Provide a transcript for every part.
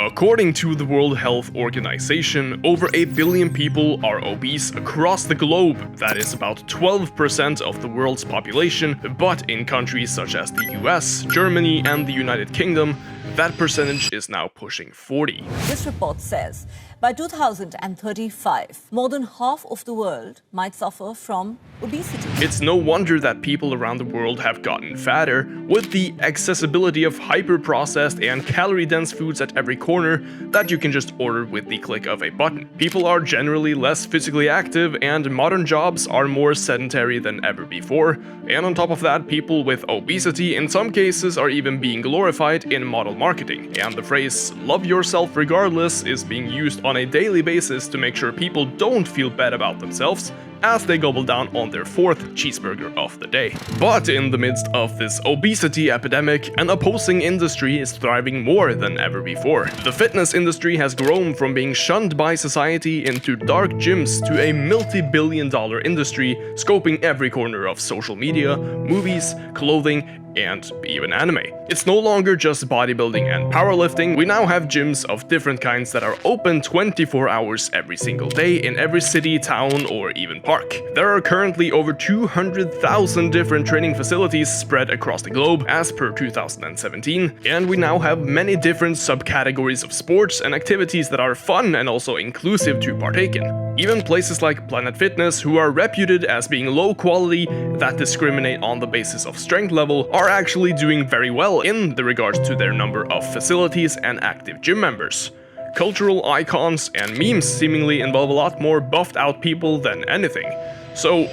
According to the World Health Organization, over 8 billion people are obese across the globe. That is about 12% of the world's population, but in countries such as the US, Germany, and the United Kingdom, that percentage is now pushing 40. This report says by 2035, more than half of the world might suffer from obesity. It's no wonder that people around the world have gotten fatter. With the accessibility of hyper-processed and calorie-dense foods at every corner that you can just order with the click of a button. People are generally less physically active, and modern jobs are more sedentary than ever before. And on top of that, people with obesity in some cases are even being glorified in model marketing. And the phrase "love yourself regardless" is being used on a daily basis to make sure people don't feel bad about themselves as they gobble down on their 4th cheeseburger of the day. But in the midst of this obesity epidemic, an opposing industry is thriving more than ever before. The fitness industry has grown from being shunned by society into dark gyms to a multi-billion-dollar industry scoping every corner of social media, movies, clothing, and even anime. It's no longer just bodybuilding and powerlifting. We now have gyms of different kinds that are open 24 hours every single day in every city, town, or even park. There are currently over 200,000 different training facilities spread across the globe as per 2017, and we now have many different subcategories of sports and activities that are fun and also inclusive to partake in. Even places like Planet Fitness, who are reputed as being low quality, that discriminate on the basis of strength level, are actually doing very well in the regards to their number of facilities and active gym members. Cultural icons and memes seemingly involve a lot more buffed out people than anything. So,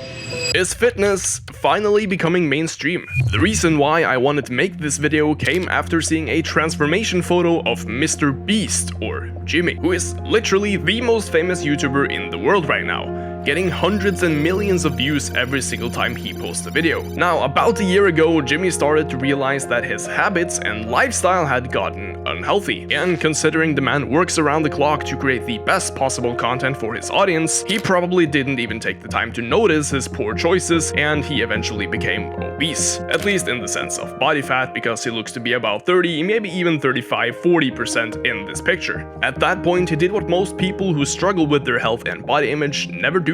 is fitness finally becoming mainstream? The reason why I wanted to make this video came after seeing a transformation photo of Mr. Beast, or Jimmy, who is literally the most famous YouTuber in the world right now, getting hundreds and millions of views every single time he posts a video. Now, about a year ago, Jimmy started to realize that his habits and lifestyle had gotten unhealthy, and considering the man works around the clock to create the best possible content for his audience, he probably didn't even take the time to notice his poor choices, and he eventually became obese. At least in the sense of body fat, because he looks to be about 30, maybe even 35-40% in this picture. At that point, he did what most people who struggle with their health and body image never do.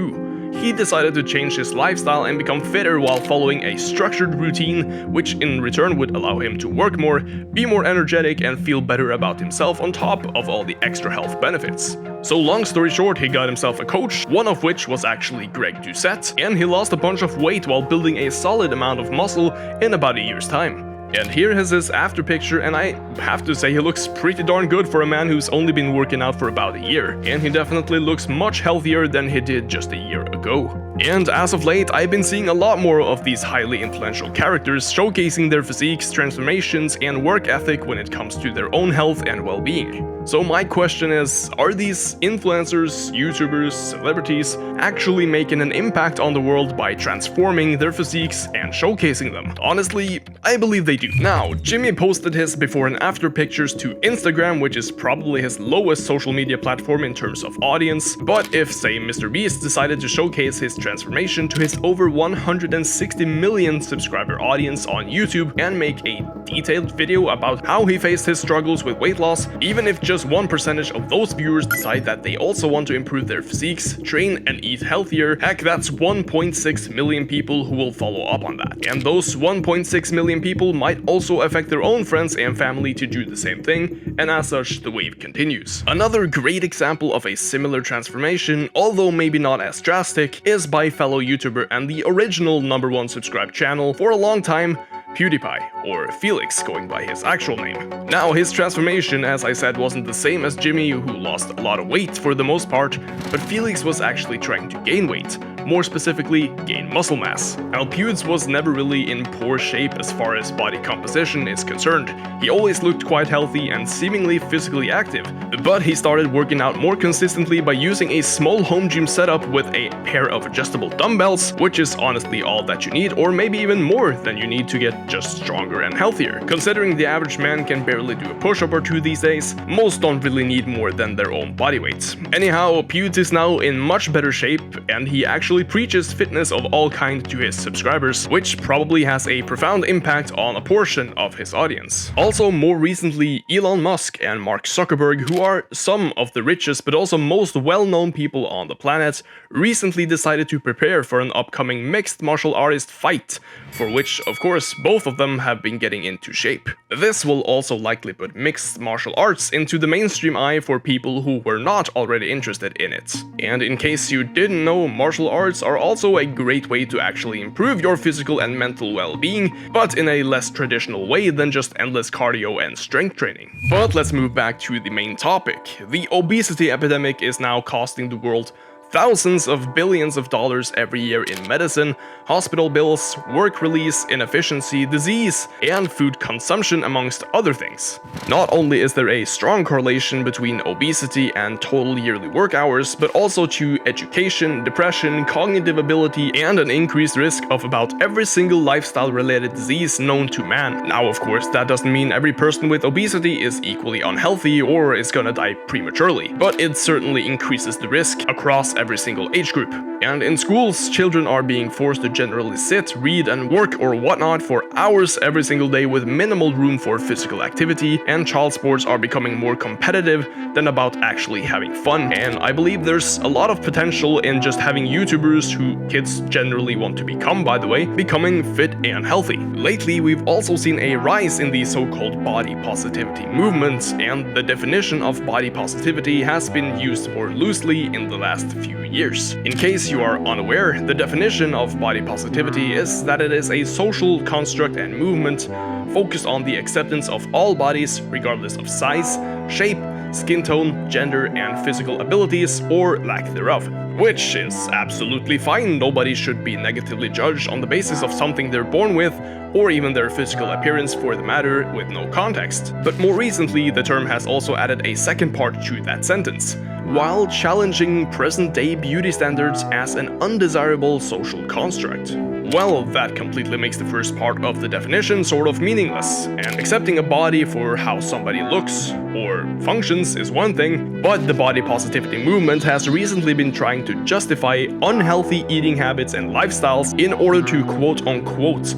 He decided to change his lifestyle and become fitter while following a structured routine, which in return would allow him to work more, be more energetic, and feel better about himself on top of all the extra health benefits. So long story short, he got himself a coach, one of which was actually Greg Doucette, and he lost a bunch of weight while building a solid amount of muscle in about a year's time. And here is his after picture, and I have to say he looks pretty darn good for a man who's only been working out for about a year. And he definitely looks much healthier than he did just a year ago. And as of late, I've been seeing a lot more of these highly influential characters showcasing their physiques, transformations, and work ethic when it comes to their own health and well-being. So my question is, are these influencers, YouTubers, celebrities actually making an impact on the world by transforming their physiques and showcasing them? Honestly, I believe they do. Now, Jimmy posted his before and after pictures to Instagram, which is probably his lowest social media platform in terms of audience, but if, say, Mr. Beast decided to showcase his transformation to his over 160 million subscriber audience on YouTube and make a detailed video about how he faced his struggles with weight loss, even if just 1% of those viewers decide that they also want to improve their physiques, train, and eat healthier, heck, that's 1.6 million people who will follow up on that. And those 1.6 million people might also affect their own friends and family to do the same thing, and as such, the wave continues. Another great example of a similar transformation, although maybe not as drastic, is by fellow YouTuber and the original #1 subscribed channel for a long time, PewDiePie, or Felix going by his actual name. Now, his transformation, as I said, wasn't the same as Jimmy, who lost a lot of weight for the most part, but Felix was actually trying to gain weight. More specifically, gain muscle mass. Now, Pewds was never really in poor shape as far as body composition is concerned. He always looked quite healthy and seemingly physically active, but he started working out more consistently by using a small home gym setup with a pair of adjustable dumbbells, which is honestly all that you need, or maybe even more than you need to get just stronger and healthier. Considering the average man can barely do a push-up or two these days, most don't really need more than their own body weight. Anyhow, Pewds is now in much better shape, and he actually preaches fitness of all kinds to his subscribers, which probably has a profound impact on a portion of his audience. Also, more recently, Elon Musk and Mark Zuckerberg, who are some of the richest but also most well-known people on the planet, recently decided to prepare for an upcoming mixed martial artist fight, for which, of course, both of them have been getting into shape. This will also likely put mixed martial arts into the mainstream eye for people who were not already interested in it. And in case you didn't know, martial arts are also a great way to actually improve your physical and mental well-being, but in a less traditional way than just endless cardio and strength training. But let's move back to the main topic. The obesity epidemic is now costing the world thousands of billions of dollars every year in medicine, hospital bills, work release, inefficiency, disease, and food consumption, amongst other things. Not only is there a strong correlation between obesity and total yearly work hours, but also to education, depression, cognitive ability, and an increased risk of about every single lifestyle-related disease known to man. Now, of course, that doesn't mean every person with obesity is equally unhealthy or is gonna die prematurely, but it certainly increases the risk across every single age group. And in schools, children are being forced to generally sit, read, and work or whatnot for hours every single day with minimal room for physical activity, and child sports are becoming more competitive than about actually having fun. And I believe there's a lot of potential in just having YouTubers, who kids generally want to become, by the way, becoming fit and healthy. Lately, we've also seen a rise in the so-called body positivity movement, and the definition of body positivity has been used more loosely in the last few years. In case you are unaware, the definition of body positivity is that it is a social construct and movement focused on the acceptance of all bodies, regardless of size, shape, skin tone, gender, and physical abilities, or lack thereof. Which is absolutely fine. Nobody should be negatively judged on the basis of something they're born with, or even their physical appearance for the matter, with no context. But more recently, the term has also added a second part to that sentence, while challenging present-day beauty standards as an undesirable social construct. Well, that completely makes the first part of the definition sort of meaningless, and accepting a body for how somebody looks or functions is one thing, but the body positivity movement has recently been trying to justify unhealthy eating habits and lifestyles in order to quote-unquote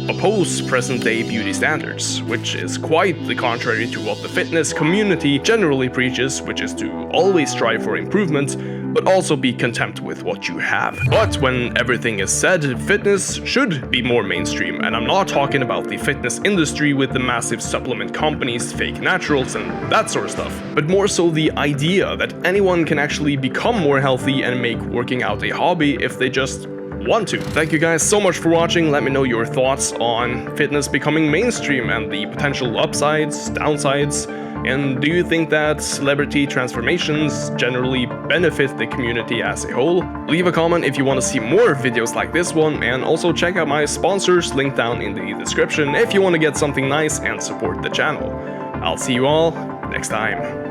oppose present-day beauty standards, which is quite the contrary to what the fitness community generally preaches, which is to always strive for improvement, but also be content with what you have. But when everything is said, fitness should be more mainstream, and I'm not talking about the fitness industry with the massive supplement companies, fake naturals, and that sort of stuff, but more so the idea that anyone can actually become more healthy and make working out a hobby if they just want to. Thank you guys so much for watching. Let me know your thoughts on fitness becoming mainstream and the potential upsides, downsides, and do you think that celebrity transformations generally benefit the community as a whole? Leave a comment if you want to see more videos like this one, and also check out my sponsors linked down in the description if you want to get something nice and support the channel. I'll see you all next time.